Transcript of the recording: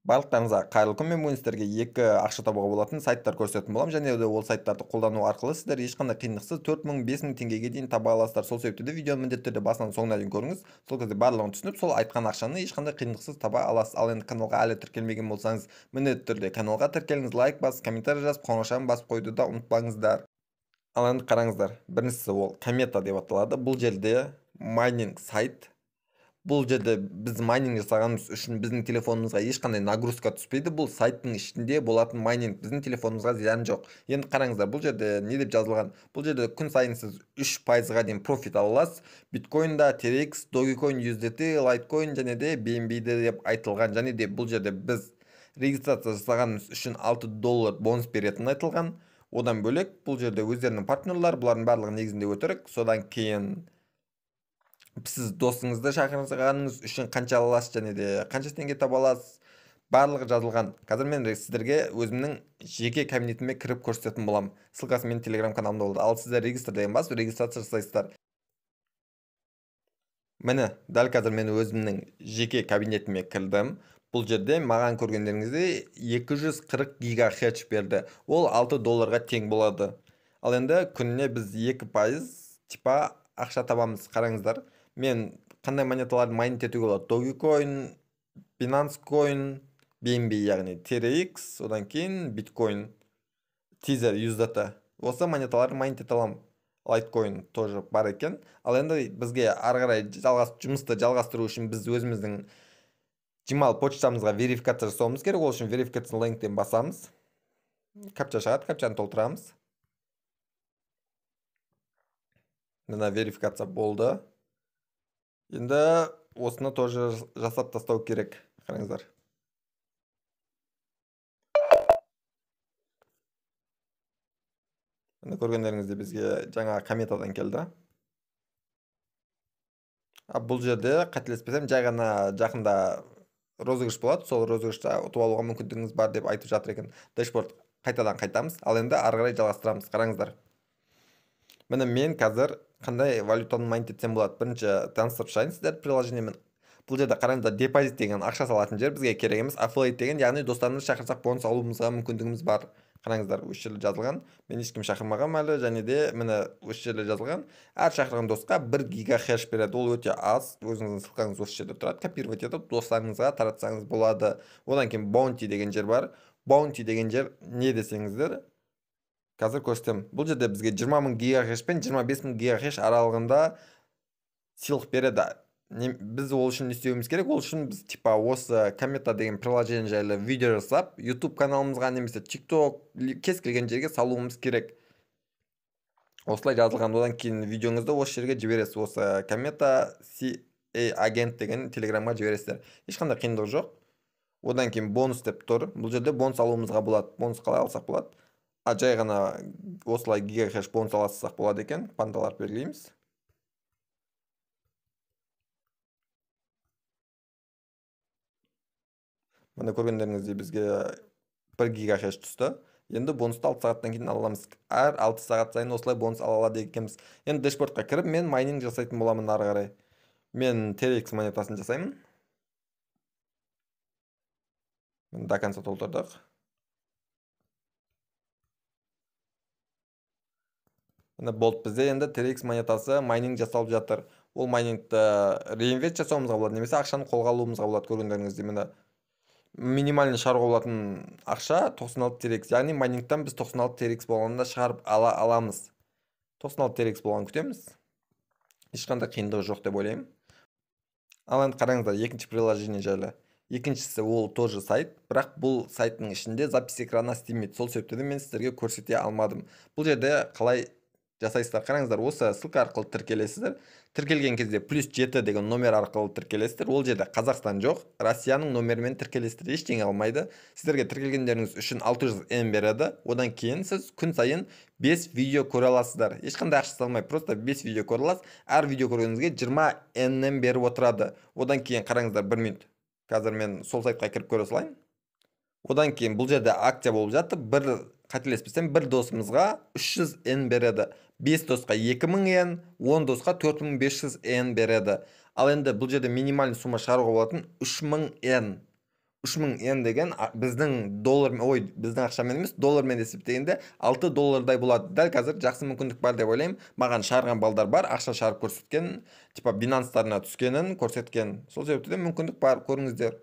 Барлықтарыңызға қайырлы күн. Мен бүгін сіздерге екі ақша табуға болатын сайттар көрсететін боламын, және де ол сайттарды қолдану арқылы сіздер ешқандай қиындықсыз 4000-5000 теңгеге дейін таба аласыздар. Сол себепті де видеоны міндетті түрде басынан соңына дейін көріңіз. Сол кезде барлығын түсініп, сол айтқан ақшаны ешқандай қиындықсыз таба аласыз. Ал енді каналға әлі тіркелмеген болсаңыз, міндетті түрде каналға тіркеліңіз, лайк басып, комментарий жазып, қоңыраушаны басып қойды да ұмытпаңыздар. Ал енді қараңыздар, біріншісі ол комета деп аталады. Бұл жерде майнинг сайт. Бұл жерде біз майнинг жасағанымыз үшін біздің телефонымызға ешқандай нагрузка түспейді. Бұл сайттың ішінде болатын майнинг, біздің телефонымызға зиян жоқ. Енді қараңыздар, бұл жерде не деп жазылған? Бұл жерде күн сайын сіз 3%-ға дейін профит ала аласыз. Биткоинда, TRX, Dogecoin, USDT, Litecoin және де BNB деп айтылған. Және де бұл жерде біз регистрация жасағанымыз үшін $6 бонус беретіні айтылған. Одан бөлек бұл жерде өздерінің партнерлары, бұлардың барлығы негізінде өтірік. Содан кейін сіз досыңызды шақырғаныңыз үшін қанша аласыз және де қанша теңге таба аласыз, барлығы жазылған. Қазір мен сіздерге өзімнің жеке кабинетіме кіріп көрсететін боламын. Ссылкасы менің телеграм каналымда болды. Ал сіздер регистр деген басып регистрация жасайсыздар. Міне, дәл қазір мен өзімнің жеке кабинетіме кірдім. Бұл жерде маған көргендеріңізде 240 гигахерц берді. Ол $6 тең болады. Ал енді күніне біз 2% типа ақша табамыз. Қараңыздар. Мен қандай монеталарды майнинг етуге болады? Dogecoin, Binance Coin, BNB яғни TRX, одан кейін Bitcoin, Tether, USDT. Осы монеталарды майнинг ете аламын. Litecoin тоже бар екен. Ал енді бізге ары қарай жұмысты жалғастыру үшін біз өзіміздің Gmail почтамызға верификация жасауымыз керек. Ол үшін верификация линктен басамыз. Капча шығады, капчаны толтырамыз. Мына верификация болды. Енді осыны тоже жасап тастау керек. Қараңыздар. Міне көргендеріңізде бізге жаңа кометадан келді. Бұл жерде қателеспесем жай ғана жақында розыгрыш болады. Сол розыгрышта ұтып алуға мүмкіндігіңіз бар деп айтып жатыр екен. Дэшборд қайтадан қайтамыз. Ал енді ары қарай жалғастырамыз. Қараңыздар. Міне мен қазір қандай валютаны майнинг етсем болады? Бірінші таныстырып шығайын сіздер приложениемен. Бұл жерде қараңыздар, депозит деген ақша салатын жер бізге керек емес. Affiliate деген, яғни достарымызды шақырсақ бонус алуымызға мүмкіндігіміз бар. Қараңыздар, осы жерде жазылған. Мен ешкім шақырмағам әлі, және де міне осы жерде жазылған. Әр шақырған досқа 1 гигахерц береді. Ол өте аз. Өзіңіздің ссылкаңыз осы жерде тұрады. Копировать етіп достарыңызға таратсаңыз болады. Одан кейін Bounty деген жер бар. Bounty деген жер не десеңіздер, қазір көрсетемін. Бұл жерде бізге 20.000 гигахерц пен 25.000 гигахерц аралығында сыйлық береді. Біз ол үшін не істеуіміз керек? Ол үшін біз типа осы комета деген приложение жайлы видео жасап, YouTube каналымызға немесе TikTok кез келген жерге салуымыз керек. Осылай жазылған. Одан кейін видеоңызды осы жерге жібересіз. Осы комета CA агент деген телеграмға жібересіздер. Ешқандай қиындық жоқ. Одан кейін бонус деп тұр. Бұл жерде бонус алуымызға болады. Бонус қалай алсақ болады? Жай ғана осылай гигахерц бонус алсақ болады екен. Пандалар белгілейміз. Міне көргендеріңізде бізге 1 гигахерц түсті. Енді бонусты 6 сағаттан кейін аламыз. Әр 6 сағат сайын осылай бонус ала алады екенбіз. Енді дэшбордқа кіріп, мен майнинг жасайтын боламын ары қарай. Мен TRX монетасын жасаймын. До конца толтырдық. Міне болды, бізде енді TRX монетасы майнинг жасалып жатыр. Ол майнингті реинвест жасауымызға болады, немесе ақшаны қолға алуымызға болады. Көргендеріңізде міне минимальный шығаруға болатын ақша 96 TRX. Яғни майнингтан біз 96 TRX болғанда шығарып аламыз. 96 TRX болған күтеміз. Ешқандай қиындығы жоқ деп ойлаймын. Ал енді қараңыздар, екінші приложение жайлы. Екіншісі ол тоже сайт, бірақ бұл сайттың ішінде запись экрана істемейді. Сол себепті де мен сіздерге көрсете алмадым. Бұл жерде қалай жасайсыздар? Қараңыздар, осы ссылка арқылы тіркелесіздер. Тіркелген кезде +7 деген номер арқылы тіркелесіздер. Ол жерде Қазақстан жоқ, Россияның номерімен тіркелесіздер. Ештеңе алмайды. Сіздерге тіркелгендеріңіз үшін 600 N береді. Одан кейін сіз күн сайын 5 видео көре аласыздар. Ешқандай ақша салмай, просто 5 видео көре аласыз. Әр видео көргеніңізге 20 N-нен беріп отырады. Одан кейін қараңыздар, 1 минут. Қазір мен сол сайтқа кіріп көре салайын. Одан кейін бұл жерде акция болып жатыр. Қателеспесем, бір досымызға 300 N береді. 5 досқа 2000 N, 10 досқа 4500 N береді. Ал енді бұл жерде минимальный сумма шығаруға болатын 3000 N. 3000 йен деген биздин доллар, биздин акчамен эмес, доллармен эсептегенде 6 доллардай болот. Дәл қазір жақсы мүмкіндік бар деп ойлаймын. Маған шаарган балдар бар, акча шаарып көрсөткөн, типа Binance'тарына түскенин көрсөткөн. Сол себептен мүмкіндік бар, көрүңүздөр.